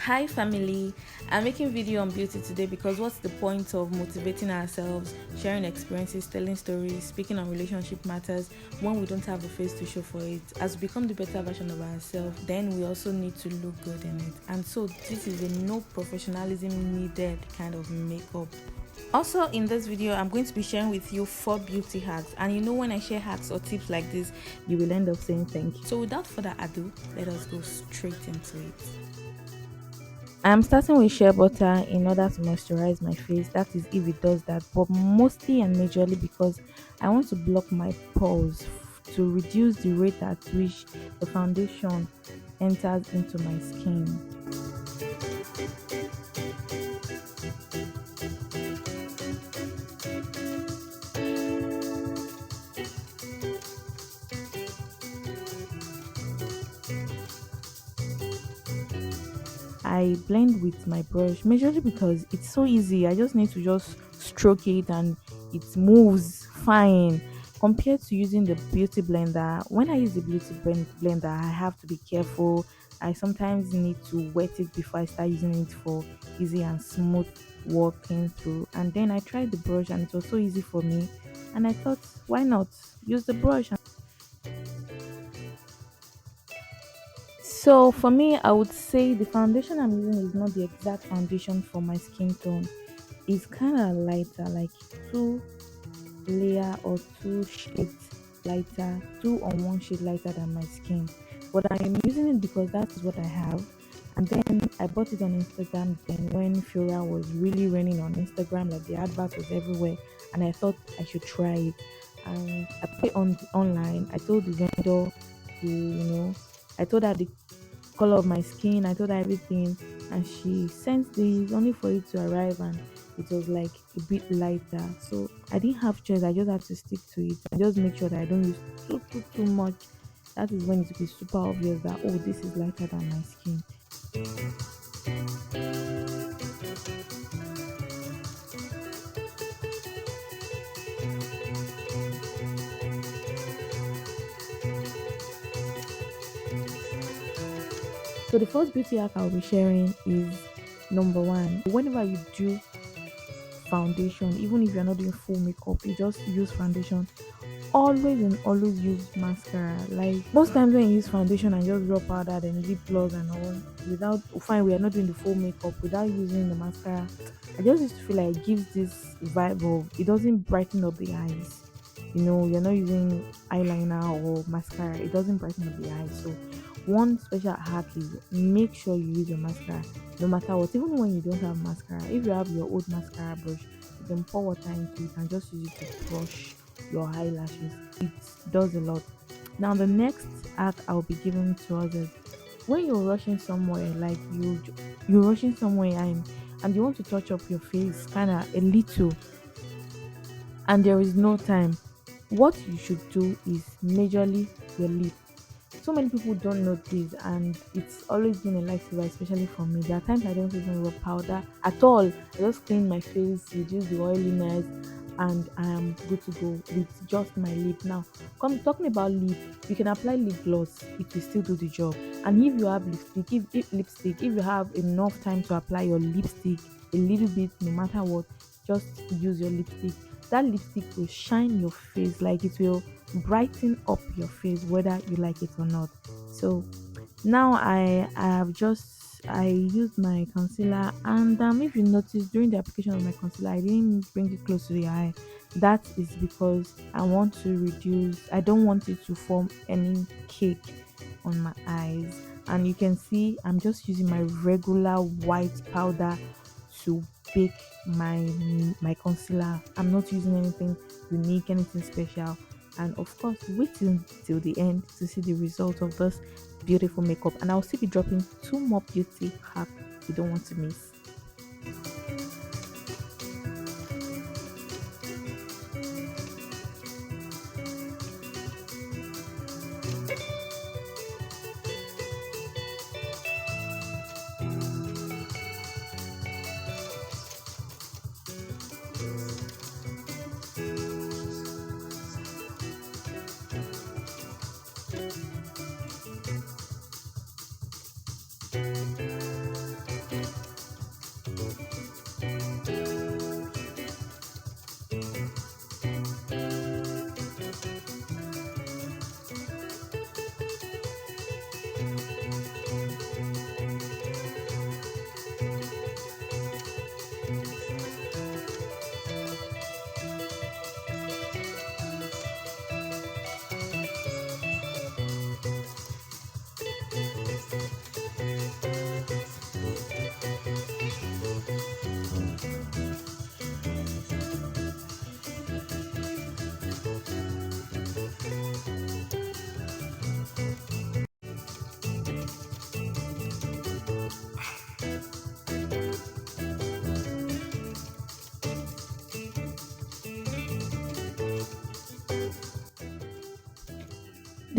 Hi family, I'm making video on beauty today because what's the point of motivating ourselves, sharing experiences, telling stories, speaking on relationship matters when we don't have a face to show for it? As we become the better version of ourselves, then we also need to look good in it. And so this is a no professionalism needed kind of makeup. Also in this video, I'm going to be sharing with you 4 beauty hacks, and when I share hacks or tips like this, you will end up saying thank you. So without further ado, let us go straight into it. I'm starting with shea butter in order to moisturize my face. That is if it does that, but mostly and majorly because I want to block my pores to reduce the rate at which the foundation enters into my skin. I blend with my brush majorly because it's so easy. I just need to just stroke it and it moves fine compared to using the beauty blender. When I use the blender, I have to be careful. I sometimes need to wet it before I start using it for easy and smooth working through. And then I tried the brush and it was so easy for me. And I thought, why not use the brush? So for me, I would say the foundation I'm using is not the exact foundation for my skin tone. It's kind of lighter, like two layer or two shades lighter, two or one shade lighter than my skin. But I'm using it because that is what I have. And then I bought it on Instagram then when Fiora was really raining on Instagram, like the advert was everywhere, and I thought I should try it. And I put it on online. I told the vendor I told her the color of my skin, I told her everything, and she sent this only for it to arrive, and it was like a bit lighter. So I didn't have choice, I just have to stick to it and just make sure that I don't use too much. That is when it will be super obvious that oh, this is lighter than my skin. So the first beauty hack I'll be sharing is number one. Whenever you do foundation, even if you're not doing full makeup, you just use foundation, always and always use mascara. Like most times when you use foundation and just draw powder and lip gloss and all, without fine, we are not doing the full makeup without using the mascara. I just used to feel like it gives this vibe of it doesn't brighten up the eyes. You're not using eyeliner or mascara, it doesn't brighten up the eyes. So one special hack is make sure you use your mascara no matter what, even when you don't have mascara. If you have your old mascara brush, you can pour water into it and just use it to brush your eyelashes. It does a lot. Now the next hack I'll be giving to us is when you're rushing somewhere, like you're rushing somewhere and you want to touch up your face kind of a little, and there is no time. What you should do is majorly your lip. So many people don't know this, and it's always been a lifesaver, especially for me. There are times I don't even rub powder at all. I just clean my face, reduce the oiliness, and I am good to go with just my lip. Now, come talking about lip, you can apply lip gloss; it will still do the job. And if you have lipstick, if you have enough time to apply your lipstick a little bit, no matter what, just use your lipstick. That lipstick will shine your face, like it will brighten up your face whether you like it or not. So now I have just I used my concealer, and if you notice during the application of my concealer I didn't bring it close to the eye. That is because I don't want it to form any cake on my eyes. And you can see I'm just using my regular white powder to bake my concealer. I'm not using anything unique, anything special. And of course, wait till the end to see the result of this beautiful makeup. And I'll still be dropping 2 more beauty hacks you don't want to miss.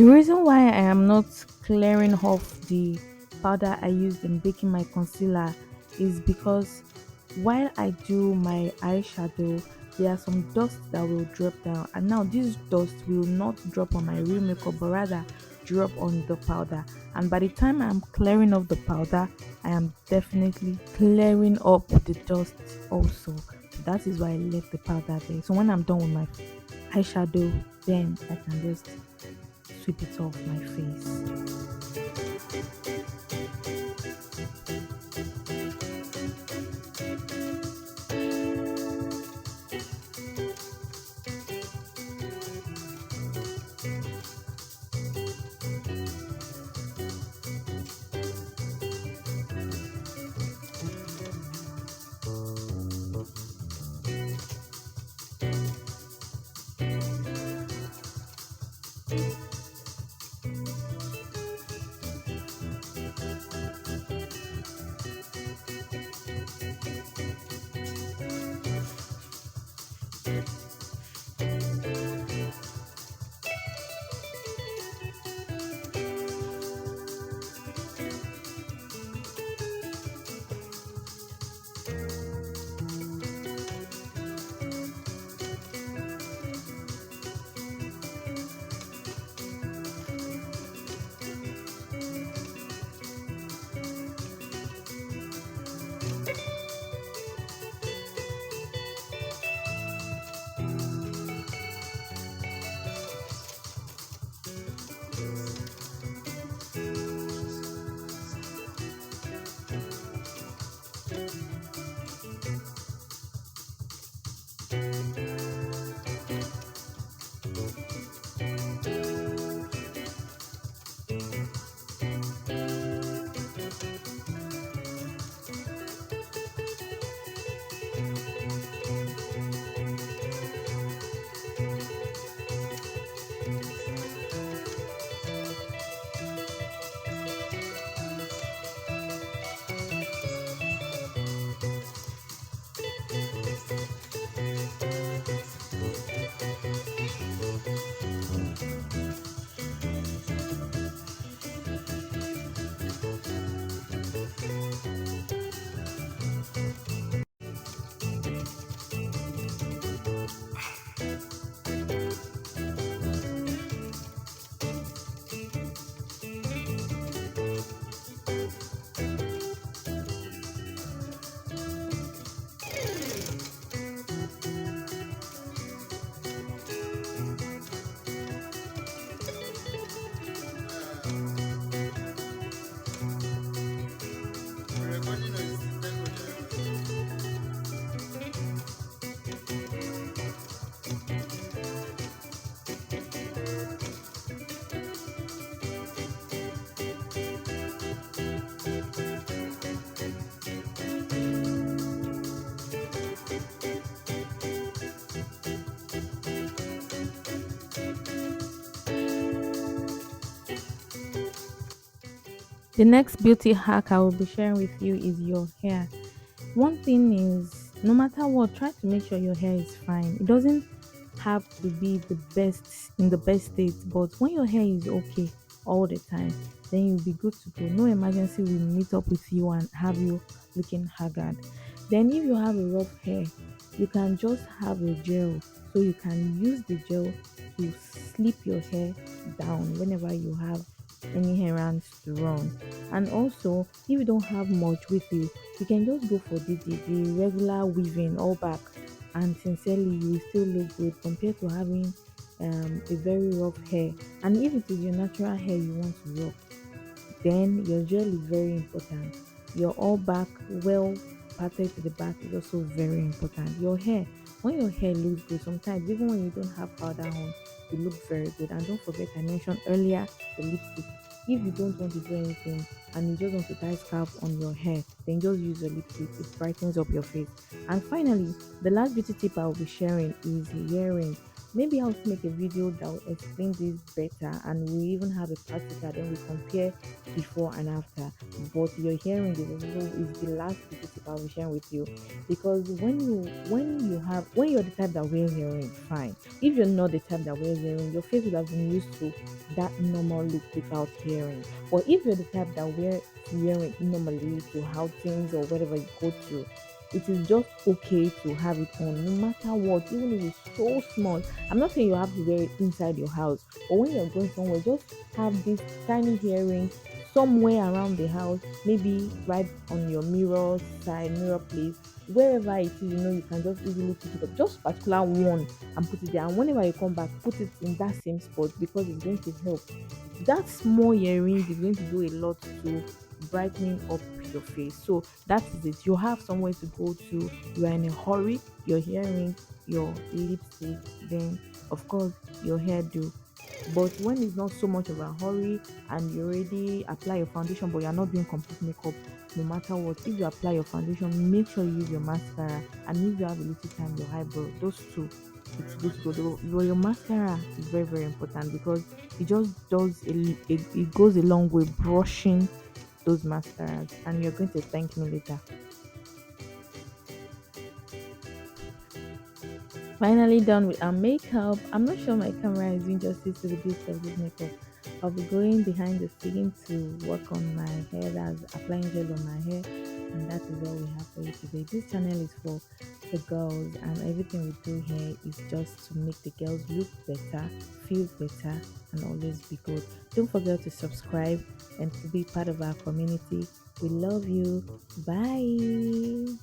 The reason why I am not clearing off the powder I used in baking my concealer is because while I do my eyeshadow, there are some dust that will drop down, and now this dust will not drop on my real makeup but rather drop on the powder. And by the time I'm clearing off the powder, I am definitely clearing up the dust also. So that is why I left the powder there. So when I'm done with my eyeshadow, then I can just sweep it off my face. The next beauty hack I will be sharing with you is your hair. One thing is, no matter what, try to make sure your hair is fine. It doesn't have to be the best in the best state, but when your hair is okay all the time, then you'll be good to go. No emergency will meet up with you and have you looking haggard. Then, if you have a rough hair, you can just have a gel, so you can use the gel to slip your hair down whenever you have any errands to run. And also, if you don't have much with you can just go for the regular weaving all back, and sincerely you will still look good compared to having a very rough hair. And if it is your natural hair you want to rock, then your gel is very important. Your all back, well parted to the back, is also very important. Your hair, when your hair looks good, sometimes even when you don't have powder on, you look very good. And don't forget, I mentioned earlier the lipstick. If you don't want to do anything and you just want to tie scalp on your hair, then just use your lipstick. It brightens up your face. And finally, the last beauty tip I will be sharing is earrings. Maybe I'll make a video that will explain this better, and we even have a practical, then we compare before and after. But your hearing is also is the last statistic I'll be sharing with you, because when you're the type that wears hearing, fine. If you're not the type that wears hearing, your face will have been used to that normal look without hearing. But if you're the type that wear hearing normally to outings or wherever you go to, it is just okay to have it on no matter what, even if it's so small. I'm not saying you have to wear it inside your house, but when you're going somewhere, just have this tiny earring somewhere around the house, maybe right on your mirror side, mirror place, wherever it is, you can just easily pick it up. Just particular one and put it there. And whenever you come back, put it in that same spot because it's going to help. That small earring is going to do a lot to brightening up your face. So that is it. You have somewhere to go to, you are in a hurry, your earring, your lipstick, then of course your hairdo. But when it's not so much of a hurry and you already apply your foundation but you're not doing complete makeup, no matter what, if you apply your foundation, make sure you use your mascara, and if you have a little time, your eyebrow, those two, it's good to go. Your mascara is very, very important because it just it goes a long way brushing those mascaras, and you're going to thank me later. Finally done with our makeup. I'm not sure my camera is doing justice to the beauty of this makeup. I'll be going behind the scene to work on my hair, that's applying gel on my hair, and that is all we have for you today. This channel is for the girls, and everything we do here is just to make the girls look better, feel better, and always be good. Don't forget to subscribe and to be part of our community. We love you. Bye.